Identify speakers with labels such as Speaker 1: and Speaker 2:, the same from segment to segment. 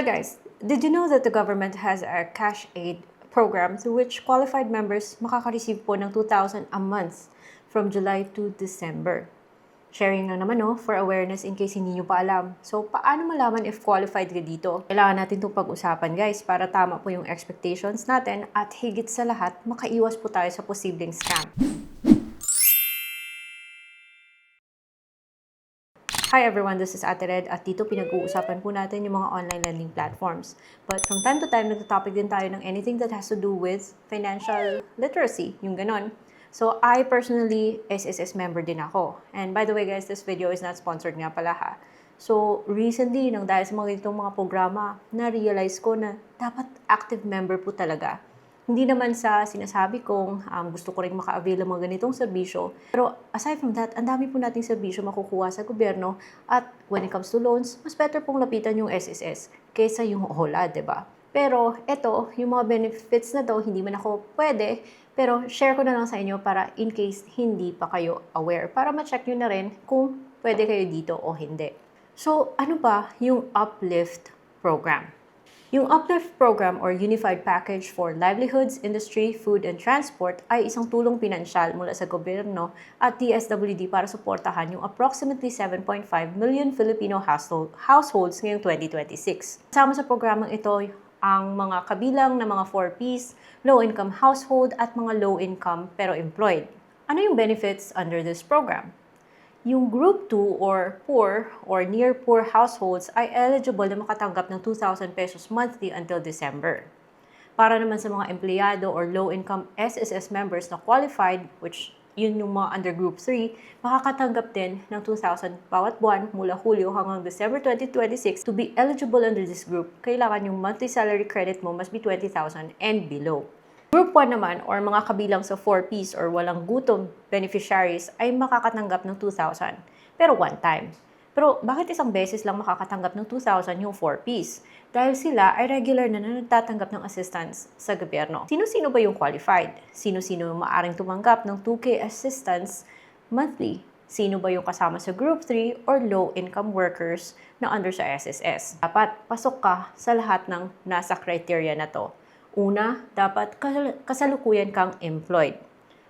Speaker 1: guys, did you know that the government has a cash aid program through which qualified members makaka-receive po ng 2,000 a month from July to December? Sharing lang naman for awareness in case hindi nyo pa alam. So, paano malaman if qualified ka dito? Kailangan natin itong pag-usapan guys para tama po yung expectations natin at higit sa lahat, makaiwas po tayo sa posibleng scam. Hi everyone, this is Ate Red at dito pinag-uusapan po natin yung mga online lending platforms. But from time to time, nagtotopic din tayo ng anything that has to do with financial literacy, yung ganon. So, I personally, SSS member din ako. And by the way guys, this video is not sponsored nga pala ha. So, recently, nang dahil sa mga itong mga programa, na-realize ko na dapat active member po talaga. Hindi naman sa sinasabi kong gusto ko rin maka-avail ng mga ganitong serbisyo. Pero aside from that, ang dami po nating serbisyo makukuha sa gobyerno at when it comes to loans, mas better pong lapitan yung SSS kaysa yung OHLA, diba? Pero eto, yung mga benefits na to, hindi man ako pwede, pero share ko na lang sa inyo para in case hindi pa kayo aware, para ma-check nyo na rin kung pwede kayo dito o hindi. So, ano ba yung Uplift program? Yung Uplift program or Unified Package for Livelihoods, Industry, Food, and Transport ay isang tulong pinansyal mula sa gobyerno at DSWD para suportahan yung approximately 7.5 million Filipino households ngayong 2026. Kasama sa programang ito ang mga kabilang na mga 4Ps, low-income household at mga low-income pero employed. Ano yung benefits under this program? Yung Group 2 or poor or near poor households ay eligible na makatanggap ng 2,000 pesos monthly until December. Para naman sa mga empleyado or low-income SSS members na qualified, which yun yung mga under Group 3, makakatanggap din ng 2,000 bawat buwan mula Hulyo hanggang December 2026. To be eligible under this group, kailangan yung monthly salary credit mo must be 20,000 and below. Group 1 naman or mga kabilang sa 4Ps or walang gutom beneficiaries ay makakatanggap ng 2,000 pero one time. Pero bakit isang beses lang makakatanggap ng 2,000 yung 4Ps? Dahil sila ay regular na nagtatanggap ng assistance sa gobyerno. Sino-sino ba yung qualified? Sino-sino yung maaaring tumanggap ng 2K assistance monthly? Sino ba yung kasama sa Group 3 or low-income workers na under sa SSS? Dapat pasok ka sa lahat ng nasa criteria na to. Una, dapat kasalukuyan kang employed.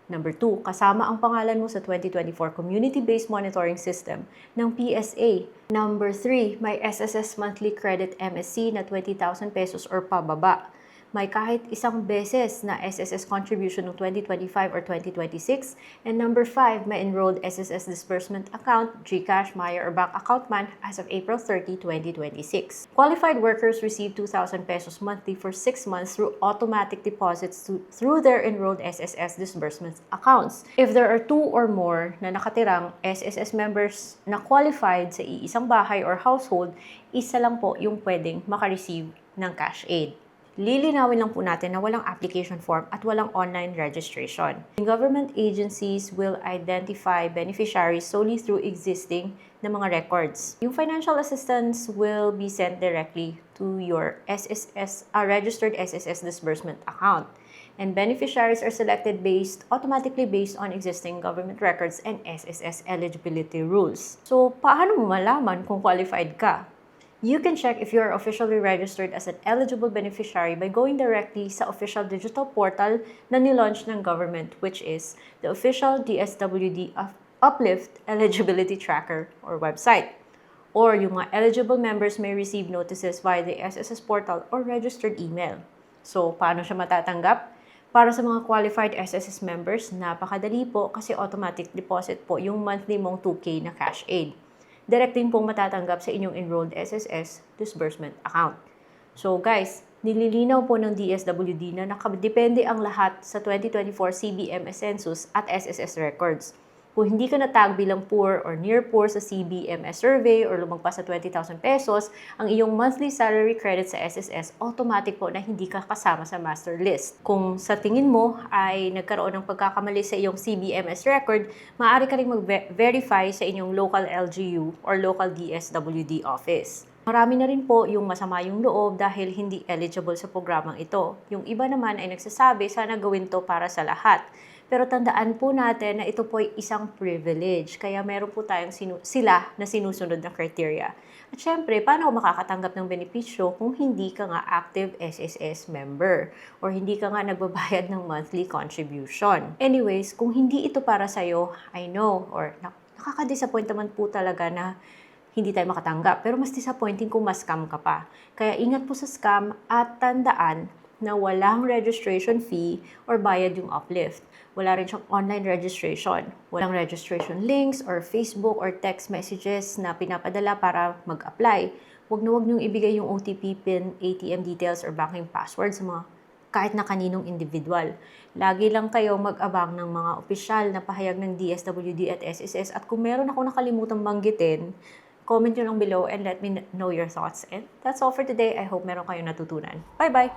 Speaker 1: Number 2, kasama ang pangalan mo sa 2024 Community-Based Monitoring System ng PSA. Number 3, may SSS Monthly Credit MSC na 20,000 pesos or pababa. May kahit isang beses na SSS contribution ng 2025 or 2026. And number 5, may enrolled SSS disbursement account, GCash, Maya, or bank account man as of April 30, 2026. Qualified workers receive 2,000 pesos monthly for 6 months through automatic deposits through their enrolled SSS disbursement accounts. If there are 2 or more na nakatirang SSS members na qualified sa iisang bahay or household, isa lang po yung pwedeng makareceive ng cash aid. Lilinawin lang po natin na walang application form at walang online registration. Government agencies will identify beneficiaries solely through existing na mga records. Yung financial assistance will be sent directly to your registered SSS disbursement account. And beneficiaries are selected automatically based on existing government records and SSS eligibility rules. So, paano mo malaman kung qualified ka? You can check if you are officially registered as an eligible beneficiary by going directly sa official digital portal na nilaunch ng government, which is the official DSWD Uplift Eligibility Tracker or website. Or yung mga eligible members may receive notices via the SSS portal or registered email. So, paano siya matatanggap? Para sa mga qualified SSS members, napakadali po kasi automatic deposit po yung monthly mong 2K na cash aid. Directing pong matatanggap sa inyong enrolled SSS disbursement account. So guys, nililinaw po ng DSWD na nakadepende ang lahat sa 2024 CBMS census at SSS records. Kung hindi ka natag bilang poor or near poor sa CBMS survey or lumagpas sa 20,000 pesos, ang iyong monthly salary credit sa SSS, automatic po na hindi ka kasama sa master list. Kung sa tingin mo ay nagkaroon ng pagkakamali sa iyong CBMS record, maaari ka rin mag-verify sa inyong local LGU or local DSWD office. Marami na rin po yung masama yung loob dahil hindi eligible sa programang ito. Yung iba naman ay nagsasabi sana gawin to para sa lahat. Pero tandaan po natin na ito po ay isang privilege. Kaya meron po tayong sila na sinusunod na criteria. At syempre, paano ako makakatanggap ng benepisyo kung hindi ka nga active SSS member or hindi ka nga nagbabayad ng monthly contribution? Anyways, kung hindi ito para sa'yo, I know, or nakaka-disappoint naman po talaga na hindi tayo makatanggap. Pero mas disappointing kung ma-scam ka pa. Kaya ingat po sa scam at tandaan na walang registration fee or bayad yung uplift. Wala rin siyang online registration. Walang registration links or Facebook or text messages na pinapadala para mag-apply. Huwag na huwag niyong ibigay yung OTP, PIN, ATM details, or banking password sa mga kahit na kaninong individual. Lagi lang kayo mag-abang ng mga opisyal na pahayag ng DSWD at SSS at kung meron ako nakalimutang banggitin, comment nyo lang below and let me know your thoughts. And that's all for today. I hope meron kayong natutunan. Bye-bye!